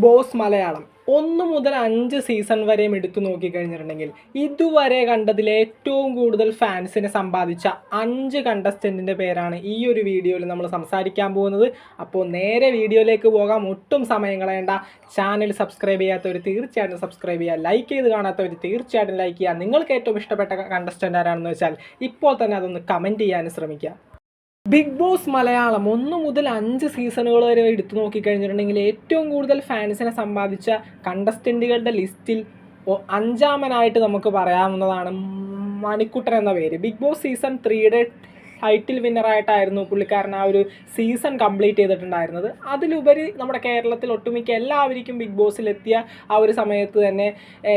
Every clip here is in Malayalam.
ബോസ് മലയാളം 1 മുതൽ 5 സീസൺ വരെയും എടുത്തു നോക്കിക്കഴിഞ്ഞിട്ടുണ്ടെങ്കിൽ ഇതുവരെ കണ്ടതിൽ ഏറ്റവും കൂടുതൽ ഫാൻസിനെ സമ്പാദിച്ച 5 കണ്ടസ്റ്റൻറ്റിൻ്റെ പേരാണ് ഈ ഒരു വീഡിയോയിൽ നമ്മൾ സംസാരിക്കാൻ പോകുന്നത്. അപ്പോൾ നേരെ വീഡിയോയിലേക്ക് പോകാം. ഒട്ടും സമയം കളയേണ്ട. ചാനൽ സബ്സ്ക്രൈബ് ചെയ്യാത്തവർ തീർച്ചയായിട്ടും സബ്സ്ക്രൈബ് ചെയ്യുക, ലൈക്ക് ചെയ്ത് കാണാത്തവർ തീർച്ചയായിട്ടും ലൈക്ക് ചെയ്യുക. നിങ്ങൾക്ക് ഏറ്റവും ഇഷ്ടപ്പെട്ട കണ്ടസ്റ്റൻ്റ് ആരാണെന്ന് വെച്ചാൽ ഇപ്പോൾ തന്നെ അതൊന്ന് കമൻറ്റ് ചെയ്യാൻ ശ്രമിക്കുക. ബിഗ് ബോസ് മലയാളം 1 മുതൽ 5 സീസണുകൾ വരെ എടുത്തു നോക്കിക്കഴിഞ്ഞിട്ടുണ്ടെങ്കിൽ ഏറ്റവും കൂടുതൽ ഫാൻസിനെ സമ്പാദിച്ച കണ്ടസ്റ്റൻറ്റുകളുടെ ലിസ്റ്റിൽ 5-ാമനായിട്ട് നമുക്ക് പറയാവുന്നതാണ് മണിക്കുട്ടൻ എന്ന പേര്. ബിഗ് ബോസ് സീസൺ 3യുടെ ടൈറ്റിൽ വിന്നറായിട്ടായിരുന്നു പുള്ളിക്കാരൻ ആ ഒരു സീസൺ കംപ്ലീറ്റ് ചെയ്തിട്ടുണ്ടായിരുന്നത്. അതിലുപരി നമ്മുടെ കേരളത്തിൽ ഒട്ടുമിക്ക എല്ലാവർക്കും ബിഗ് ബോസിലെത്തിയ ആ ഒരു സമയത്ത് തന്നെ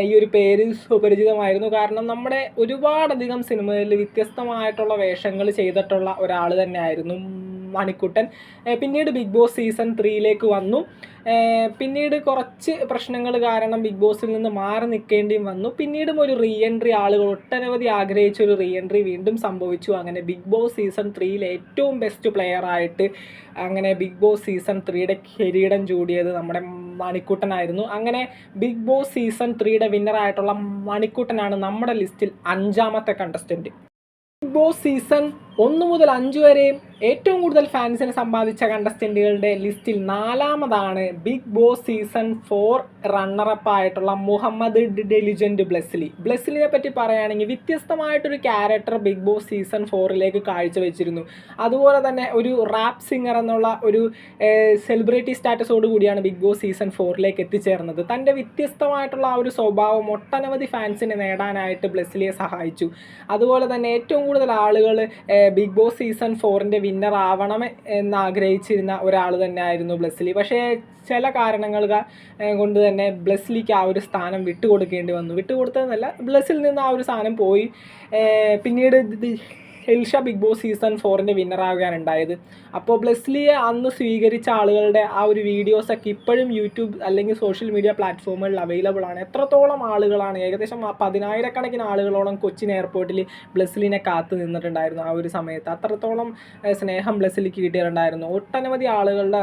ഈ ഒരു പേര് സുപരിചിതമായിരുന്നു. കാരണം നമ്മുടെ ഒരുപാടധികം സിനിമകളിൽ വ്യത്യസ്തമായിട്ടുള്ള വേഷങ്ങൾ ചെയ്തിട്ടുള്ള ഒരാൾ തന്നെയായിരുന്നു മണിക്കുട്ടൻ. പിന്നീട് ബിഗ് ബോസ് സീസൺ 3യിലേക്ക് വന്നു. പിന്നീട് കുറച്ച് പ്രശ്നങ്ങൾ കാരണം ബിഗ് ബോസിൽ നിന്ന് മാറി നിൽക്കേണ്ടിയും വന്നു. പിന്നീടും ഒരു റീ എൻട്രി, ആളുകൾ ഒട്ടനവധി ആഗ്രഹിച്ച ഒരു റീ എൻട്രി വീണ്ടും സംഭവിച്ചു. അങ്ങനെ ബിഗ് ബോസ് സീസൺ 3യിൽ ഏറ്റവും ബെസ്റ്റ് പ്ലെയറായിട്ട് അങ്ങനെ ബിഗ് ബോസ് സീസൺ 3യുടെ കിരീടം ചൂടിയത് നമ്മുടെ മണിക്കുട്ടനായിരുന്നു. അങ്ങനെ ബിഗ് ബോസ് സീസൺ 3യുടെ വിന്നറായിട്ടുള്ള മണിക്കുട്ടനാണ് നമ്മുടെ ലിസ്റ്റിൽ 5-ാമത്തെ കണ്ടസ്റ്റൻറ്റ്. ബിഗ് ബോസ് സീസൺ 1 മുതൽ 5 വരെയും ഏറ്റവും കൂടുതൽ ഫാൻസിനെ സമ്പാദിച്ച കണ്ടസ്റ്റൻറ്റുകളുടെ ലിസ്റ്റിൽ 4-ാമതാണ് ബിഗ് ബോസ് സീസൺ 4 റണ്ണറപ്പ് ആയിട്ടുള്ള മുഹമ്മദ് ഡെലിജൻറ്റ് ബ്ലെസ്ലിനെ പറ്റി പറയുകയാണെങ്കിൽ വ്യത്യസ്തമായിട്ടൊരു ക്യാരക്ടർ ബിഗ് ബോസ് സീസൺ 4ലേക്ക് കാഴ്ചവെച്ചിരുന്നു. അതുപോലെ തന്നെ ഒരു റാപ്പ് സിംഗർ എന്നുള്ള ഒരു സെലിബ്രിറ്റി സ്റ്റാറ്റസോട് കൂടിയാണ് ബിഗ് ബോസ് സീസൺ 4ലേക്ക് എത്തിച്ചേർന്നത്. തൻ്റെ വ്യത്യസ്തമായിട്ടുള്ള ആ ഒരു സ്വഭാവം ഒട്ടനവധി ഫാൻസിനെ നേടാനായിട്ട് ബ്ലെസ്ലിയെ സഹായിച്ചു. അതുപോലെ തന്നെ ഏറ്റവും കൂടുതൽ ആളുകൾ ബിഗ് ബോസ് സീസൺ 4ൻ്റെ വിന്നർ ആവണം എന്നാഗ്രഹിച്ചിരുന്ന ഒരാൾ തന്നെയായിരുന്നു ബ്ലെസ്ലി. പക്ഷേ ചില കാരണങ്ങൾ കൊണ്ട് തന്നെ ബ്ലെസ്ലിക്ക് ആ ഒരു സ്ഥാനം വിട്ടുകൊടുക്കേണ്ടി വന്നു. വിട്ടുകൊടുത്തതെന്നല്ല, ബ്ലെസ്സിൽ നിന്ന് ആ ഒരു സ്ഥാനം പോയി. പിന്നീട് എൽഷ ബിഗ് ബോസ് സീസൺ 4ൻ്റെ വിന്നറാവുകയാണ് ഉണ്ടായത്. അപ്പോൾ ബ്ലെസ്ലിയെ അന്ന് സ്വീകരിച്ച ആളുകളുടെ ആ ഒരു വീഡിയോസൊക്കെ ഇപ്പോഴും യൂട്യൂബ് അല്ലെങ്കിൽ സോഷ്യൽ മീഡിയ പ്ലാറ്റ്ഫോമുകളിൽ അവൈലബിൾ ആണ്. എത്രത്തോളം ആളുകളാണ്, ഏകദേശം 10,000-കണക്കിന് ആളുകളോളം കൊച്ചിൻ എയർപോർട്ടിൽ ബ്ലെസ്ലിനെ കാത്തു നിന്നിട്ടുണ്ടായിരുന്നു ആ ഒരു സമയത്ത്. അത്രത്തോളം സ്നേഹം ബ്ലെസ്ലിക്ക് കിട്ടിയിട്ടുണ്ടായിരുന്നു. ഒട്ടനവധി ആളുകളുടെ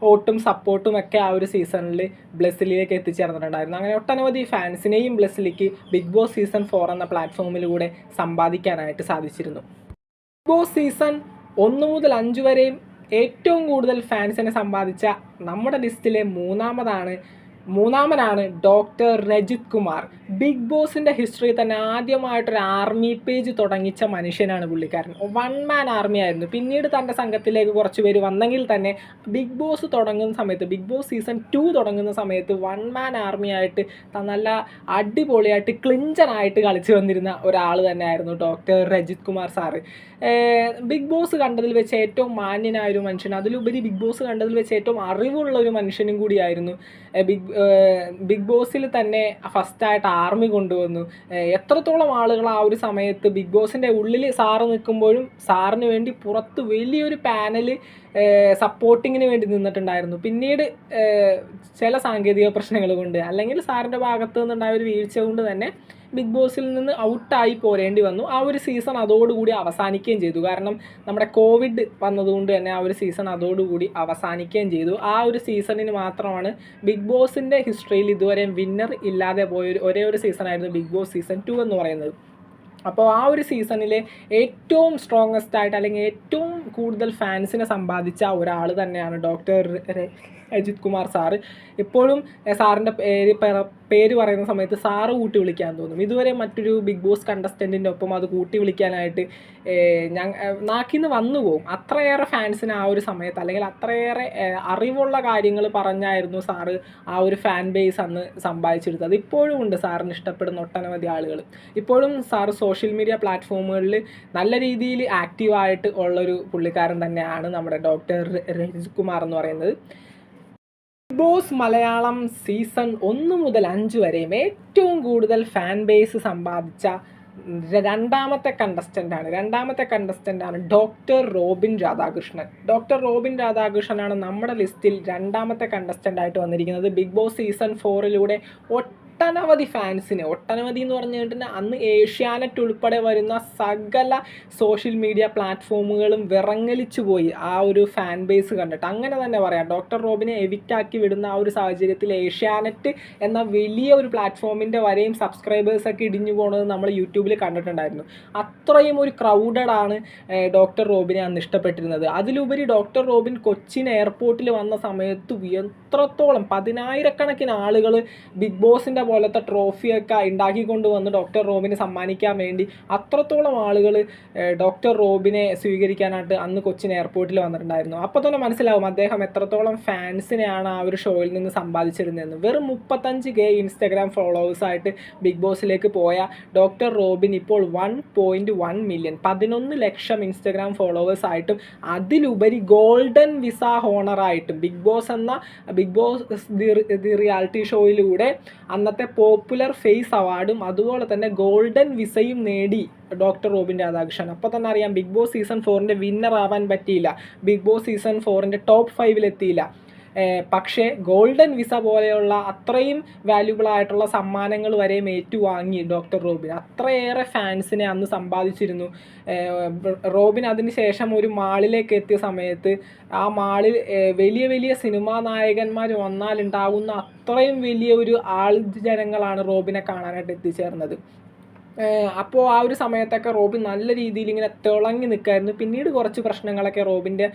വോട്ടും സപ്പോർട്ടും ഒക്കെ ആ ഒരു സീസണിൽ ബ്ലെസ്ലിയിലേക്ക് എത്തിച്ചേർന്നിട്ടുണ്ടായിരുന്നു. അങ്ങനെ ഒട്ടനവധി ഫാൻസിനെയും ബ്ലെസ്ലിക്ക് ബിഗ് ബോസ് സീസൺ 4 എന്ന പ്ലാറ്റ്ഫോമിലൂടെ സമ്പാദിക്കാനായിട്ട് സാധിച്ചിരുന്നു. ബിഗ് ബോസ് സീസൺ 1 മുതൽ 5 വരെയും ഏറ്റവും കൂടുതൽ ഫാൻസിനെ സമ്പാദിച്ച നമ്മുടെ ലിസ്റ്റിലെ മൂന്നാമനാണ് ഡോക്ടർ രജിത് കുമാർ. ബിഗ് ബോസിൻ്റെ ഹിസ്റ്ററി തന്നെ ആദ്യമായിട്ടൊരു ആർമി പേജ് തുടങ്ങിച്ച മനുഷ്യനാണ് പുള്ളിക്കാരൻ. 1-മാൻ ആർമി ആയിരുന്നു. പിന്നീട് തൻ്റെ സംഘത്തിലേക്ക് കുറച്ച് പേര് വന്നെങ്കിൽ തന്നെ ബിഗ് ബോസ് തുടങ്ങുന്ന സമയത്ത്, ബിഗ് ബോസ് സീസൺ 2 തുടങ്ങുന്ന സമയത്ത് 1-മാൻ ആർമി ആയിട്ട് നല്ല അടിപൊളിയായിട്ട് ക്ലിഞ്ചനായിട്ട് കളിച്ചു വന്നിരുന്ന ഒരാൾ തന്നെയായിരുന്നു doctor Rajith Kumar sir. Bigg Boss കണ്ടതിൽ വെച്ച് ഏറ്റവും മാന്യനായ ഒരു മനുഷ്യൻ, അതിലുപരി ബിഗ് ബോസ് കണ്ടതിൽ വെച്ച് ഏറ്റവും അറിവുള്ള ഒരു മനുഷ്യനും കൂടിയായിരുന്നു. ബിഗ് ബോസിൽ തന്നെ ഫസ്റ്റായിട്ട് ആർമി കൊണ്ടുവന്നു. എത്രത്തോളം ആളുകൾ ആ ഒരു സമയത്ത് ബിഗ് ബോസിൻ്റെ ഉള്ളിൽ സാറ് നിൽക്കുമ്പോഴും സാറിന് വേണ്ടി പുറത്ത് വലിയൊരു പാനൽ സപ്പോർട്ടിങ്ങിന് വേണ്ടി നിന്നിട്ടുണ്ടായിരുന്നു. പിന്നീട് ചില സാങ്കേതിക പ്രശ്നങ്ങൾ കൊണ്ട് അല്ലെങ്കിൽ സാറിൻ്റെ ഭാഗത്തു നിന്നുണ്ടായ ഒരു വീഴ്ച കൊണ്ട് തന്നെ ബിഗ് ബോസിൽ നിന്ന് ഔട്ടായി പോരേണ്ടി വന്നു. ആ ഒരു സീസൺ അതോടുകൂടി അവസാനിക്കുകയും ചെയ്തു. കാരണം നമ്മുടെ കോവിഡ് വന്നതുകൊണ്ട് തന്നെ ആ ഒരു സീസൺ അതോടുകൂടി അവസാനിക്കുകയും ചെയ്തു. ആ ഒരു സീസണിന് മാത്രമാണ് ബിഗ് ബോസിൻ്റെ ഹിസ്റ്ററിയിൽ ഇതുവരെ വിന്നർ ഇല്ലാതെ പോയ ഒരേ ഒരു സീസണായിരുന്നു ബിഗ് ബോസ് സീസൺ 2 എന്ന് പറയുന്നത്. അപ്പോൾ ആ ഒരു സീസണിലെ ഏറ്റവും സ്ട്രോങ്ങസ്റ്റ് ആയിട്ട് അല്ലെങ്കിൽ ഏറ്റവും കൂടുതൽ ഫാൻസിനെ സമ്പാദിച്ച ഒരാൾ തന്നെയാണ് ഡോക്ടർ രജിത് കുമാർ സാറ്. എപ്പോഴും സാറിൻ്റെ പേര് പറയുന്ന സമയത്ത് സാറ് കൂട്ടി വിളിക്കാൻ തോന്നും. ഇതുവരെ മറ്റൊരു ബിഗ് ബോസ് കണ്ടസ്റ്റൻറ്റിൻ്റെ ഒപ്പം അത് കൂട്ടി വിളിക്കാനായിട്ട് നാക്കിന്ന് വന്നു പോകും. അത്രയേറെ ഫാൻസിന് ആ ഒരു സമയത്ത് അല്ലെങ്കിൽ അത്രയേറെ അറിവുള്ള കാര്യങ്ങൾ പറഞ്ഞായിരുന്നു സാറ് ആ ഒരു ഫാൻ ബേസ് അന്ന് സമ്പാദിച്ചെടുത്തത്. ഇപ്പോഴും ഉണ്ട് സാറിന് ഇഷ്ടപ്പെടുന്ന ഒട്ടനവധി ആളുകൾ. ഇപ്പോഴും സാറ് സോഷ്യൽ മീഡിയ പ്ലാറ്റ്ഫോമുകളിൽ നല്ല രീതിയിൽ ആക്റ്റീവായിട്ട് ഉള്ളൊരു പുള്ളിക്കാരൻ തന്നെയാണ് നമ്മുടെ ഡോക്ടർ രജിത് കുമാർ എന്ന് പറയുന്നത്. ബിഗ് ബോസ് മലയാളം സീസൺ 1 മുതൽ 5 വരെയും ഏറ്റവും കൂടുതൽ ഫാൻ ബേസ് സമ്പാദിച്ച രണ്ടാമത്തെ കണ്ടസ്റ്റൻ്റാണ് ഡോക്ടർ റോബിൻ രാധാകൃഷ്ണനാണ് നമ്മുടെ ലിസ്റ്റിൽ രണ്ടാമത്തെ കണ്ടസ്റ്റൻ്റായിട്ട് വന്നിരിക്കുന്നത്. ബിഗ് ബോസ് സീസൺ 4ലൂടെ ഒട്ടനവധി ഫാൻസിന്, ഒട്ടനവധി എന്ന് പറഞ്ഞു കഴിഞ്ഞിട്ടുണ്ടെങ്കിൽ അന്ന് ഏഷ്യാനെറ്റ് ഉൾപ്പെടെ വരുന്ന സകല സോഷ്യൽ മീഡിയ പ്ലാറ്റ്ഫോമുകളും വിറങ്ങലിച്ചു പോയി ആ ഒരു ഫാൻ ബേസ് കണ്ടിട്ട്. അങ്ങനെ തന്നെ പറയാം, ഡോക്ടർ റോബിനെ എവിക്റ്റ് ആക്കി വിടുന്ന ആ ഒരു സാഹചര്യത്തിൽ ഏഷ്യാനെറ്റ് എന്ന വലിയ ഒരു പ്ലാറ്റ്ഫോമിൻ്റെ വരെയും സബ്സ്ക്രൈബേഴ്സൊക്കെ ഇടിഞ്ഞു പോകുന്നത് നമ്മൾ യൂട്യൂബിൽ കണ്ടിട്ടുണ്ടായിരുന്നു. അത്രയും ഒരു ക്രൗഡഡാണ് ഡോക്ടർ റോബിനെ അന്ന് ഇഷ്ടപ്പെട്ടിരുന്നത്. അതിലുപരി ഡോക്ടർ റോബിൻ കൊച്ചിൻ എയർപോർട്ടിൽ വന്ന സമയത്ത് എത്രത്തോളം 10,000-കണക്കിന് ആളുകൾ ബിഗ് ബോസിൻ്റെ പോലത്തെ ട്രോഫിയൊക്കെ ഉണ്ടാക്കിക്കൊണ്ട് വന്ന് ഡോക്ടർ റോബിനെ സമ്മാനിക്കാൻ വേണ്ടി അത്രത്തോളം ആളുകൾ ഡോക്ടർ റോബിനെ സ്വീകരിക്കാനായിട്ട് അന്ന് കൊച്ചിൻ എയർപോർട്ടിൽ വന്നിട്ടുണ്ടായിരുന്നു. അപ്പോൾ തന്നെ മനസ്സിലാവും അദ്ദേഹം എത്രത്തോളം ഫാൻസിനെയാണ് ആ ഒരു ഷോയിൽ നിന്ന് സമ്പാദിച്ചിരുന്നതെന്ന്. വെറും 35K ഇൻസ്റ്റാഗ്രാം ഫോളോവേഴ്സായിട്ട് ബിഗ് ബോസിലേക്ക് പോയ ഡോക്ടർ റോബിൻ ഇപ്പോൾ 1.1 മില്യൺ 11 ലക്ഷം ഇൻസ്റ്റാഗ്രാം ഫോളോവേഴ്സായിട്ടും അതിലുപരി ഗോൾഡൻ വിസ ഹോണറായിട്ടും ബിഗ് ബോസ് ദി റിയാലിറ്റി ഷോയിലൂടെ അന്നത്തെ പോപ്പുലർ ഫേസ് അവാർഡും അതുപോലെ തന്നെ ഗോൾഡൻ വിസയും നേടി ഡോക്ടർ റോബിൻ രാധാകൃഷ്ണൻ. അപ്പോൾ തന്നെ അറിയാം, ബിഗ് ബോസ് സീസൺ 4 വിന്നർ ആവാൻ പറ്റിയില്ല, ബിഗ് ബോസ് സീസൺ 4 ടോപ്പ് 5 എത്തിയില്ല. പക്ഷേ ഗോൾഡൻ വിസ പോലെയുള്ള അത്രയും വാല്യുബിൾ ആയിട്ടുള്ള സമ്മാനങ്ങൾ വരെയും ഏറ്റുവാങ്ങി ഡോക്ടർ റോബിൻ. അത്രയേറെ ഫാൻസിനെ അന്ന് സമ്പാദിച്ചിരുന്നു റോബിൻ. അതിന് ശേഷം ഒരു മാളിലേക്ക് എത്തിയ സമയത്ത് ആ മാളിൽ വലിയ വലിയ സിനിമാ നായകന്മാർ വന്നാലുണ്ടാകുന്ന അത്രയും വലിയ ഒരു ജനങ്ങളാണ് റോബിനെ കാണാനായിട്ട് എത്തിച്ചേർന്നത്. അപ്പോൾ ആ ഒരു സമയത്തൊക്കെ റോബിൻ നല്ല രീതിയിൽ ഇങ്ങനെ തിളങ്ങി നിൽക്കായിരുന്നു. പിന്നീട് കുറച്ച് പ്രശ്നങ്ങളൊക്കെ റോബിൻ്റെ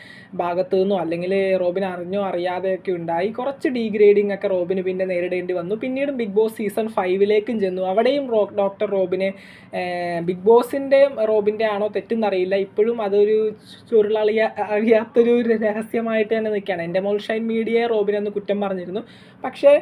ഭാഗത്തു നിന്നോ അല്ലെങ്കിൽ റോബിൻ അറിഞ്ഞോ അറിയാതെയൊക്കെ ഉണ്ടായി. കുറച്ച് ഡീഗ്രേഡിംഗ് ഒക്കെ റോബിന് പിന്നെ നേരിടേണ്ടി വന്നു. പിന്നീട് ബിഗ് ബോസ് സീസൺ 5 ചെന്നു. അവിടെയും ഡോക്ടർ റോബിനെ ബിഗ് ബോസിൻ്റെയും റോബിൻ്റെ ആണോ തെറ്റെന്നറിയില്ല, ഇപ്പോഴും അതൊരു അറിയാത്തൊരു രഹസ്യമായിട്ട് തന്നെ നിൽക്കുകയാണ്. എൻ്റെ മോൾഷൈൻ മീഡിയയെ റോബിനൊന്ന് കുറ്റം പറഞ്ഞിരുന്നു, പക്ഷേ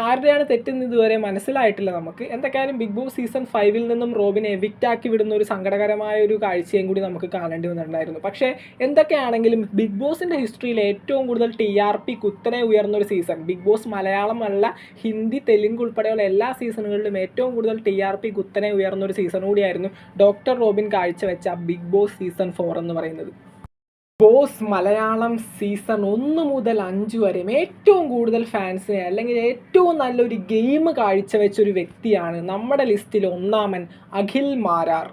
ആരുടെയാണ് തെറ്റെന്ന് ഇതുവരെ മനസ്സിലായിട്ടില്ല നമുക്ക്. എന്തൊക്കെയായാലും ബിഗ് ബോസ് സീസൺ 5 നിന്നും റോബിനെ എവിക്റ്റാക്കി വിടുന്ന ഒരു സങ്കടകരമായ ഒരു കാഴ്ചയും കൂടി നമുക്ക് കാണേണ്ടി വന്നിട്ടുണ്ടായിരുന്നു. പക്ഷേ എന്തൊക്കെയാണെങ്കിലും ബിഗ് ബോസിൻ്റെ ഹിസ്റ്ററിയിൽ ഏറ്റവും കൂടുതൽ TRP കുത്തനെ ഉയർന്നൊരു സീസൺ, ബിഗ് ബോസ് മലയാളം അല്ല ഹിന്ദി തെലുങ്ക് ഉൾപ്പെടെയുള്ള എല്ലാ സീസണുകളിലും ഏറ്റവും കൂടുതൽ TRP കുത്തനെ ഉയർന്നൊരു സീസൺ കൂടിയായിരുന്നു ഡോക്ടർ റോബിൻ കാഴ്ചവെച്ച ബിഗ് ബോസ് സീസൺ 4 എന്ന് പറയുന്നത്. ബോസ് മലയാളം സീസൺ 1 മുതൽ 5 വരെയും ഏറ്റവും കൂടുതൽ ഫാൻസിനെ അല്ലെങ്കിൽ ഏറ്റവും നല്ലൊരു ഗെയിം കാഴ്ചവെച്ചൊരു വ്യക്തിയാണ് നമ്മുടെ ലിസ്റ്റിൽ ഒന്നാമൻ അഖിൽ മാരാർ.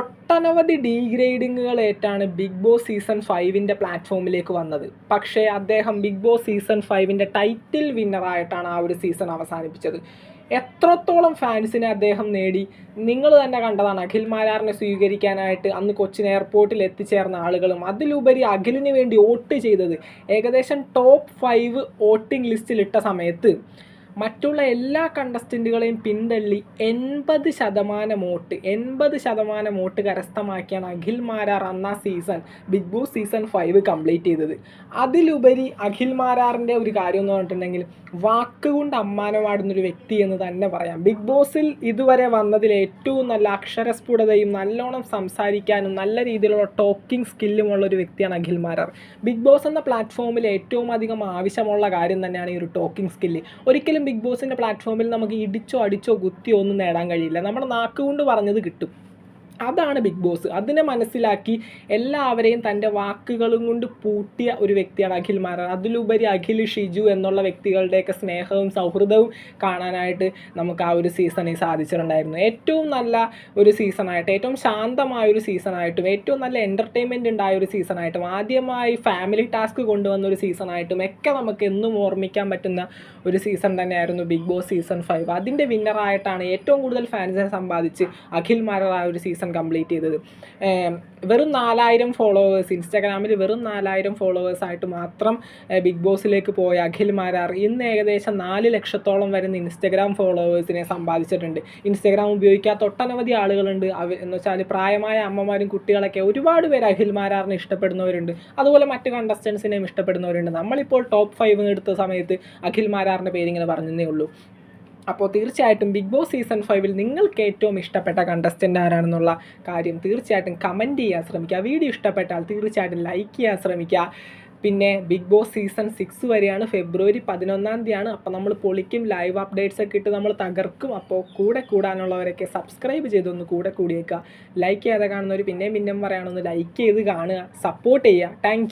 ഒട്ടനവധി ഡീഗ്രേഡിങ്ങുകളേറ്റാണ് ബിഗ് ബോസ് സീസൺ 5 പ്ലാറ്റ്ഫോമിലേക്ക് വന്നത്. പക്ഷേ അദ്ദേഹം ബിഗ് ബോസ് സീസൺ 5 ടൈറ്റിൽ വിന്നറായിട്ടാണ് ആ ഒരു സീസൺ അവസാനിപ്പിച്ചത്. എത്രത്തോളം ഫാൻസിനെ അദ്ദേഹം നേടി നിങ്ങൾ തന്നെ കണ്ടതാണ്. അഖിൽ മാരാറിനെ സ്വീകരിക്കാനായിട്ട് അന്ന് കൊച്ചിൻ എയർപോർട്ടിൽ എത്തിച്ചേർന്ന ആളുകളും അതിലുപരി അഖിലിന് വേണ്ടി വോട്ട് ചെയ്തത് വോട്ടിംഗ് ടോപ്പ് 5 വോട്ടിംഗ് ലിസ്റ്റിലിട്ട സമയത്ത് മറ്റുള്ള എല്ലാ കണ്ടസ്റ്റൻറ്റുകളെയും പിന്തള്ളി 80% വോട്ട് കരസ്ഥമാക്കിയാണ് അഖിൽ മാരാർ അന്ന് ആ season Bigg Boss season 5 complete ചെയ്തത്. അതിലുപരി അഖിൽ മാരാറിൻ്റെ ഒരു കാര്യം എന്ന് പറഞ്ഞിട്ടുണ്ടെങ്കിൽ വാക്കുകൊണ്ട് അമ്മാനമാടുന്നൊരു വ്യക്തി എന്ന് തന്നെ പറയാം. ബിഗ് ബോസിൽ ഇതുവരെ വന്നതിൽ ഏറ്റവും നല്ല അക്ഷരസ്ഫുടതയും നല്ലോണം സംസാരിക്കാനും നല്ല രീതിയിലുള്ള ടോക്കിംഗ് സ്കില്ലുമുള്ള ഒരു വ്യക്തിയാണ് അഖിൽ മാരാർ. ബിഗ് ബോസ് എന്ന പ്ലാറ്റ്ഫോമിൽ ഏറ്റവും അധികം ആവശ്യമുള്ള കാര്യം തന്നെയാണ് ഈ ഒരു ടോക്കിംഗ് സ്കില്ല്. ഒരിക്കലും ബിഗ് ബോസിൻ്റെ പ്ലാറ്റ്ഫോമിൽ നമുക്ക് ഇടിച്ചോ അടിച്ചോ കുത്തിയോ ഒന്നും നേടാൻ കഴിയില്ല. നമ്മുടെ നാക്കുകൊണ്ട് പറഞ്ഞത് കിട്ടും. അതാണ് ബിഗ് ബോസ്. അതിനെ മനസ്സിലാക്കി എല്ലാവരെയും തൻ്റെ വാക്കുകളും കൊണ്ട് പൂട്ടിയ ഒരു വ്യക്തിയാണ് അഖിൽ മാരാർ. അതിലുപരി അഖിൽ, ഷിജു എന്നുള്ള വ്യക്തികളുടെയൊക്കെ സ്നേഹവും സൗഹൃദവും കാണാനായിട്ട് നമുക്ക് ആ ഒരു സീസണിൽ സാധിച്ചിട്ടുണ്ടായിരുന്നു. ഏറ്റവും നല്ല ഒരു സീസണായിട്ട്, ഏറ്റവും ശാന്തമായൊരു സീസണായിട്ടും ഏറ്റവും നല്ല എൻ്റർടൈൻമെൻറ്റ് ഉണ്ടായ ഒരു സീസണായിട്ടും ആദ്യമായി ഫാമിലി ടാസ്ക് കൊണ്ടുവന്ന ഒരു സീസണായിട്ടും ഒക്കെ നമുക്ക് എന്നും ഓർമ്മിക്കാൻ പറ്റുന്ന ഒരു സീസൺ തന്നെയായിരുന്നു ബിഗ് ബോസ് സീസൺ 5. അതിൻ്റെ വിന്നറായിട്ടാണ് ഏറ്റവും കൂടുതൽ ഫാൻസിനെ സമ്പാദിച്ച് അഖിൽ മാരാർ ആ ഒരു സീസൺ കംപ്ലീറ്റ് ചെയ്തത്. വെറും 4000 ഫോളോവേഴ്സ്, ഇൻസ്റ്റാഗ്രാമിൽ വെറും 4000 ഫോളോവേഴ്സായിട്ട് മാത്രം ബിഗ് ബോസിലേക്ക് പോയ അഖിൽ മാരാർ ഇന്ന് ഏകദേശം 4 ലക്ഷത്തോളം വരുന്ന ഇൻസ്റ്റാഗ്രാം ഫോളോവേഴ്സിനെ സമ്പാദിച്ചിട്ടുണ്ട്. ഇൻസ്റ്റാഗ്രാം ഉപയോഗിക്കാത്ത ഒട്ടനവധി ആളുകളുണ്ട്. എന്ന് വെച്ചാൽ പ്രായമായ അമ്മമാരും കുട്ടികളൊക്കെ ഒരുപാട് പേര് അഖിൽ മാരാറിനെ ഇഷ്ടപ്പെടുന്നവരുണ്ട്. അതുപോലെ മറ്റ് കണ്ടസ്റ്റൻസിനെയും ഇഷ്ടപ്പെടുന്നവരുണ്ട്. നമ്മളിപ്പോൾ ടോപ്പ് 5 എടുത്ത സമയത്ത് അഖിൽ മാരാറിൻ്റെ പേരിങ്ങനെ പറഞ്ഞതേ ഉള്ളൂ. അപ്പോൾ തീർച്ചയായിട്ടും ബിഗ് ബോസ് സീസൺ 5 നിങ്ങൾക്ക് ഏറ്റവും ഇഷ്ടപ്പെട്ട കണ്ടസ്റ്റൻ്റ് ആരാണെന്നുള്ള കാര്യം തീർച്ചയായിട്ടും കമൻറ്റ് ചെയ്യാൻ ശ്രമിക്കുക. വീഡിയോ ഇഷ്ടപ്പെട്ടാൽ തീർച്ചയായിട്ടും ലൈക്ക് ചെയ്യാൻ ശ്രമിക്കുക. പിന്നെ ബിഗ് ബോസ് സീസൺ 6 വരെയാണ്, ഫെബ്രുവരി 11 അപ്പോൾ നമ്മൾ പൊളിക്കും. ലൈവ് അപ്ഡേറ്റ്സ് ഒക്കെ ഇട്ട് നമ്മൾ തകർക്കും. അപ്പോൾ കൂടാനുള്ളവരൊക്കെ സബ്സ്ക്രൈബ് ചെയ്തൊന്ന് കൂടിയേക്കുക. ലൈക്ക് ചെയ്യാതെ കാണുന്നവർ പിന്നെയും പറയുകയാണെന്ന് ലൈക്ക് ചെയ്ത് കാണുക, സപ്പോർട്ട് ചെയ്യുക. താങ്ക്